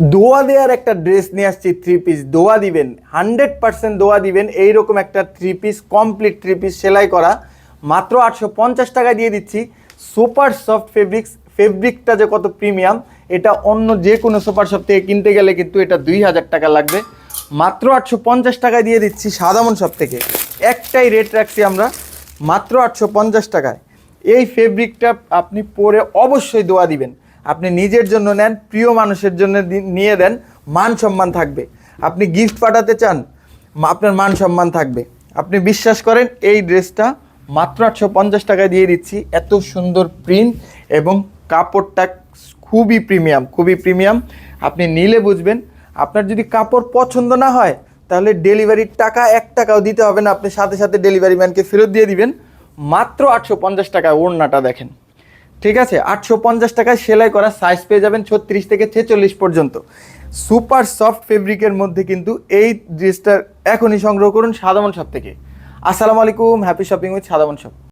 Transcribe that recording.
দোয়া দেওয়ার একটা ড্রেস নিয়ে আসছি, থ্রি পিস দোয়া দিবেন, 100% দোয়া দিবেন। এইরকম একটা three piece, complete three piece সেলাই করা, মাত্র 850 টাকা দিয়ে দিচ্ছি। সুপার সফট ফেব্রিক্স, ফেব্রিকটা যে কত প্রিমিয়াম, এটা অন্য যে কোনো সুপার শপ থেকে কিনতে গেলে কিন্তু এটা 2000 টাকা লাগবে। মাত্র 850 টাকা দিয়ে দিচ্ছি সাদামন শপ থেকে। একটাই রেট রাখছি আমরা, মাত্র 850 টাকায়। এই ফেব্রিকটা আপনি পরে অবশ্যই দোয়া দিবেন। আপনি নিজের জন্য নেন, প্রিয় মানুষের জন্য নিয়ে দেন, মান সম্মান থাকবে। আপনি গিফট পাঠাতে চান, আপনার মান সম্মান থাকবে। আপনি বিশ্বাস করেন, এই ড্রেসটা মাত্র 850 টাকায় দিয়ে দিচ্ছি। এত সুন্দর প্রিন্ট এবং কাপড়টা খুবই প্রিমিয়াম, খুবই প্রিমিয়াম। আপনি নিলে বুঝবেন। আপনার যদি কাপড় পছন্দ না হয়, তাহলে ডেলিভারির টাকা 1 টাকাও দিতে হবে না, আপনি সাথে সাথে ডেলিভারি ম্যানকে ফেরত দিয়ে দিবেন। মাত্র 850 টাকায়। ওড়নাটা দেখেন, ঠিক আছে? 850 টাকায় সেলাই করা, সাইজ পেয়ে যাবেন 36 থেকে 46 পর্যন্ত। সুপার সফট ফেব্রিকের মধ্যে কিন্তু এই ড্রেসটা এখনই সংগ্রহ করুন সাদামন শপ থেকে। আসসালামু আলাইকুম, হ্যাপি শপিং উইথ সাদামন শপ।